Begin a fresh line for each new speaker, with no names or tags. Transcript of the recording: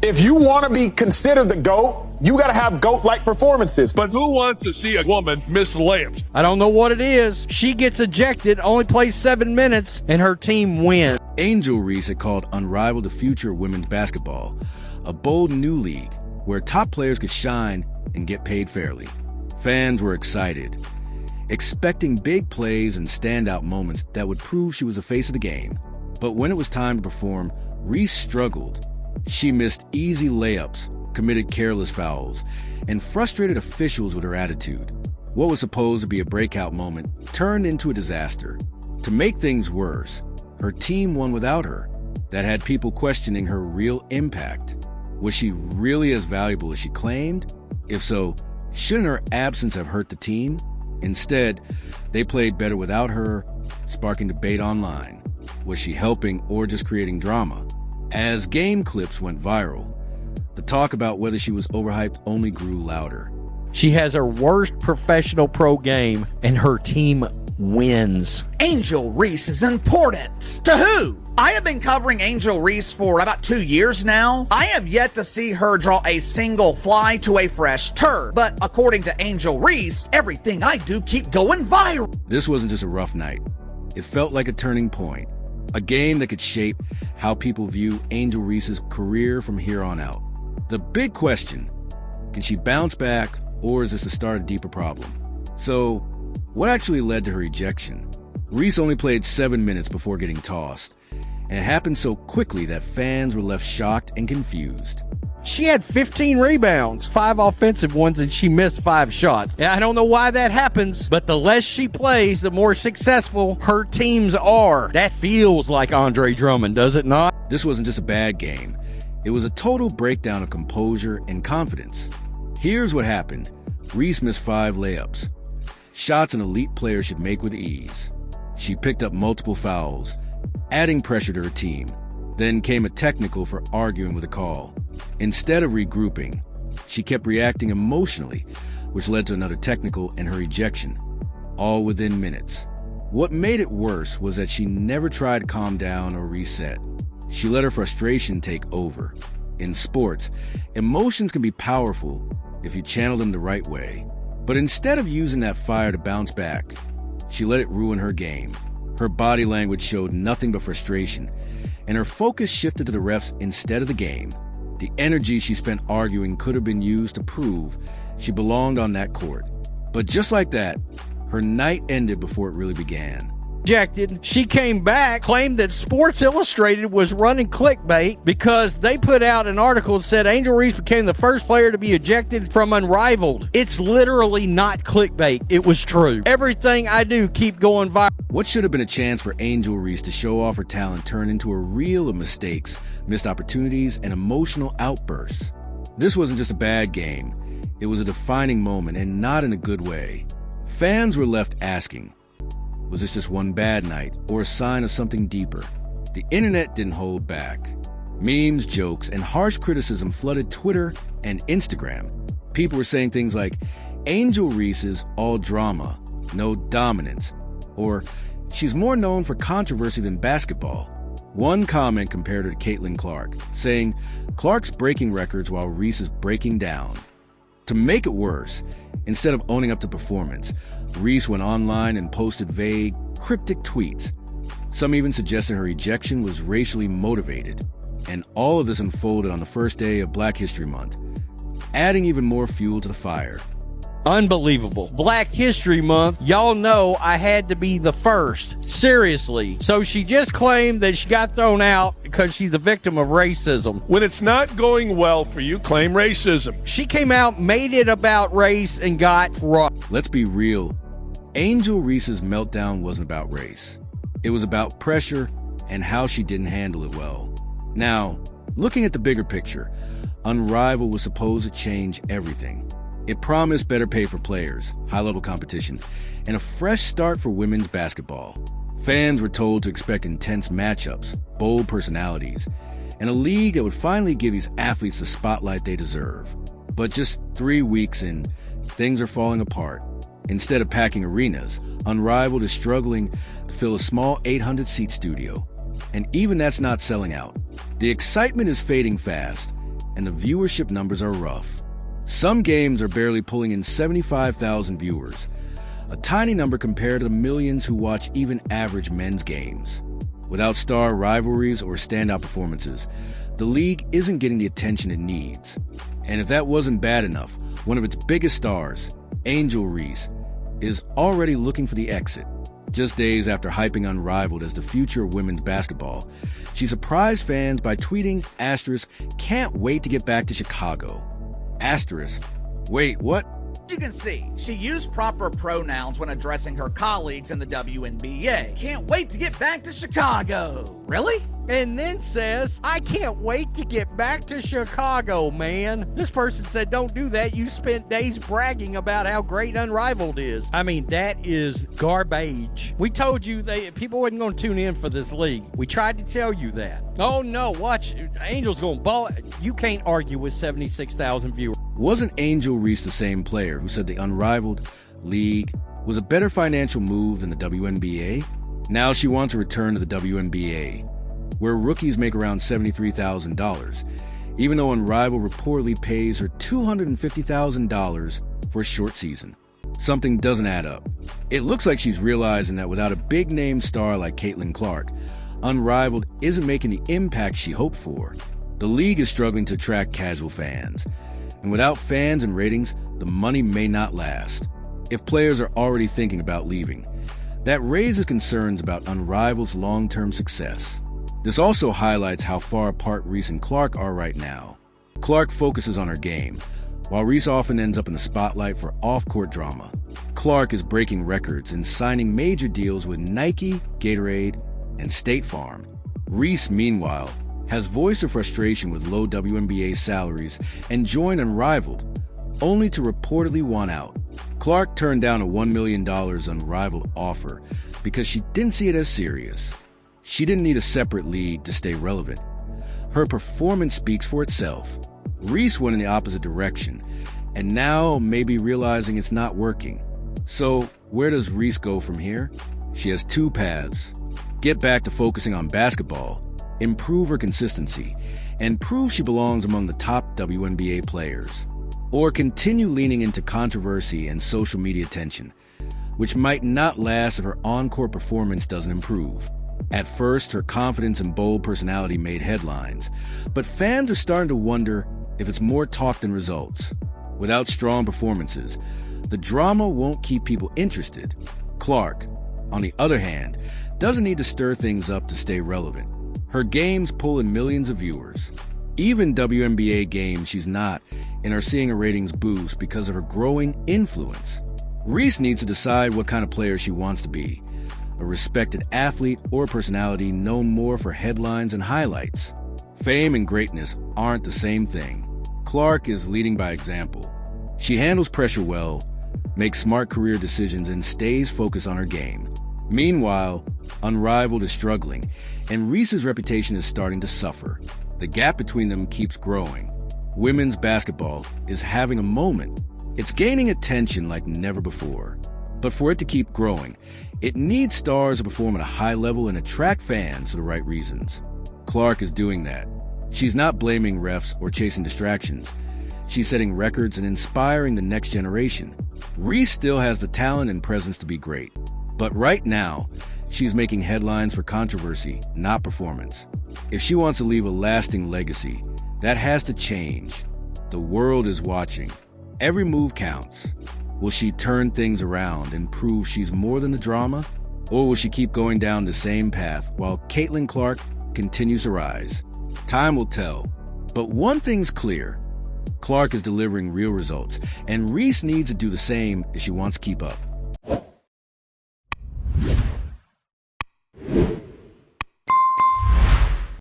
If you want to be considered the GOAT, you got to have GOAT-like performances.
But who wants to see a woman miss layups?
I don't know what it is. She gets ejected, only plays 7 minutes, and her team wins.
Angel Reese had called Unrivaled the future of women's basketball, a bold new league where top players could shine and get paid fairly. Fans were excited, expecting big plays and standout moments that would prove she was the face of the game. But when it was time to perform, Reese struggled. She missed easy layups, committed careless fouls, and frustrated officials with her attitude. What was supposed to be a breakout moment turned into a disaster. To make things worse, her team won without her. That had people questioning her real impact. Was she really as valuable as she claimed? If so, shouldn't her absence have hurt the team? Instead, they played better without her, sparking debate online. Was she helping or just creating drama? As game clips went viral, the talk about whether she was overhyped only grew louder.
She has her worst professional pro game, and her team wins.
Angel Reese is important. To who? I have been covering Angel Reese for about 2 years now. I have yet to see her draw a single fly to a fresh turd. But according to Angel Reese, everything I do keep going viral.
This wasn't just a rough night. It felt like a turning point. A game that could shape how people view Angel Reese's career from here on out. The big question, can she bounce back, or is this the start of a deeper problem? So, what actually led to her ejection? Reese only played 7 minutes before getting tossed, and it happened so quickly that fans were left shocked and confused.
She had 15 rebounds, 5 offensive ones, and she missed 5 shots. I don't know why that happens, but the less she plays, the more successful her teams are. That feels like Andre Drummond, does it not?
This wasn't just a bad game. It was a total breakdown of composure and confidence. Here's what happened. Reese missed 5 layups. Shots an elite player should make with ease. She picked up multiple fouls, adding pressure to her team. Then came a technical for arguing with a call. Instead of regrouping, she kept reacting emotionally, which led to another technical and her ejection, all within minutes. What made it worse was that she never tried to calm down or reset. She let her frustration take over. In sports, emotions can be powerful if you channel them the right way. But instead of using that fire to bounce back, she let it ruin her game. Her body language showed nothing but frustration, and her focus shifted to the refs instead of the game. The energy she spent arguing could have been used to prove she belonged on that court. But just like that, her night ended before it really began.
Ejected. She came back, claimed that Sports Illustrated was running clickbait because they put out an article that said Angel Reese became the first player to be ejected from Unrivaled. It's literally not clickbait. It was true. Everything I do keep going viral.
What should have been a chance for Angel Reese to show off her talent turned into a reel of mistakes, missed opportunities, and emotional outbursts. This wasn't just a bad game. It was a defining moment, and not in a good way. Fans were left asking, was this just one bad night, or a sign of something deeper? The internet didn't hold back. Memes, jokes, and harsh criticism flooded Twitter and Instagram. People were saying things like, Angel Reese is all drama, no dominance, or she's more known for controversy than basketball. One comment compared her to Caitlin Clark, saying, Clark's breaking records while Reese is breaking down. To make it worse, instead of owning up to performance, Reese went online and posted vague, cryptic tweets. Some even suggested her ejection was racially motivated. And all of this unfolded on the first day of Black History Month, adding even more fuel to the fire.
Unbelievable. Black History Month. Y'all know I had to be the first. Seriously. So she just claimed that she got thrown out because she's a victim of racism.
When it's not going well for you, claim racism.
She came out, made it about race, and got crushed.
Let's be real. Angel Reese's meltdown wasn't about race. It was about pressure and how she didn't handle it well. Now, looking at the bigger picture, Unrivaled was supposed to change everything. It promised better pay for players, high-level competition, and a fresh start for women's basketball. Fans were told to expect intense matchups, bold personalities, and a league that would finally give these athletes the spotlight they deserve. But just 3 weeks in, things are falling apart. Instead of packing arenas, Unrivaled is struggling to fill a small 800-seat studio. And even that's not selling out. The excitement is fading fast, and the viewership numbers are rough. Some games are barely pulling in 75,000 viewers, a tiny number compared to the millions who watch even average men's games. Without star rivalries or standout performances, the league isn't getting the attention it needs. And if that wasn't bad enough, one of its biggest stars, Angel Reese, is already looking for the exit. Just days after hyping Unrivaled as the future of women's basketball, she surprised fans by tweeting, "Can't wait to get back to Chicago." Wait, what?
As you can see, she used proper pronouns when addressing her colleagues in the WNBA. Can't wait to get back to Chicago. Really?
And then says, "I can't wait to get back to Chicago, man." This person said, "Don't do that. You spent days bragging about how great Unrivaled is." I mean, that is garbage. We told you people wasn't going to tune in for this league. We tried to tell you that. Oh no, watch. Angel's going to ball. You can't argue with 76,000 viewers.
Wasn't Angel Reese the same player who said the Unrivaled league was a better financial move than the WNBA? Now she wants to return to the WNBA, where rookies make around $73,000, even though Unrivaled reportedly pays her $250,000 for a short season. Something doesn't add up. It looks like she's realizing that without a big-name star like Caitlin Clark, Unrivaled isn't making the impact she hoped for. The league is struggling to attract casual fans, and without fans and ratings, the money may not last. If players are already thinking about leaving, that raises concerns about Unrivaled's long-term success. This also highlights how far apart Reese and Clark are right now. Clark focuses on her game, while Reese often ends up in the spotlight for off-court drama. Clark is breaking records and signing major deals with Nike, Gatorade, and State Farm. Reese, meanwhile, has voiced her frustration with low WNBA salaries and joined Unrivaled, only to reportedly want out. Clark turned down a $1 million Unrivaled offer because she didn't see it as serious. She didn't need a separate league to stay relevant. Her performance speaks for itself. Reese went in the opposite direction, and now may be realizing it's not working. So where does Reese go from here? She has two paths: get back to focusing on basketball, improve her consistency, and prove she belongs among the top WNBA players, or continue leaning into controversy and social media attention, which might not last if her on-court performance doesn't improve. At first, her confidence and bold personality made headlines, but fans are starting to wonder if it's more talk than results. Without strong performances, the drama won't keep people interested. Clark, on the other hand, doesn't need to stir things up to stay relevant. Her games pull in millions of viewers. Even WNBA games she's not in are seeing a ratings boost because of her growing influence. Reese needs to decide what kind of player she wants to be: a respected athlete or personality known more for headlines and highlights. Fame and greatness aren't the same thing. Clark is leading by example. She handles pressure well, makes smart career decisions, and stays focused on her game. Meanwhile, Unrivaled is struggling, and Reese's reputation is starting to suffer. The gap between them keeps growing. Women's basketball is having a moment. It's gaining attention like never before. But for it to keep growing, it needs stars to perform at a high level and attract fans for the right reasons. Clark is doing that. She's not blaming refs or chasing distractions. She's setting records and inspiring the next generation. Reese still has the talent and presence to be great. But right now, she's making headlines for controversy, not performance. If she wants to leave a lasting legacy, that has to change. The world is watching. Every move counts. Will she turn things around and prove she's more than the drama? Or will she keep going down the same path while Caitlin Clark continues to rise? Time will tell. But one thing's clear: Clark is delivering real results, and Reese needs to do the same if she wants to keep up.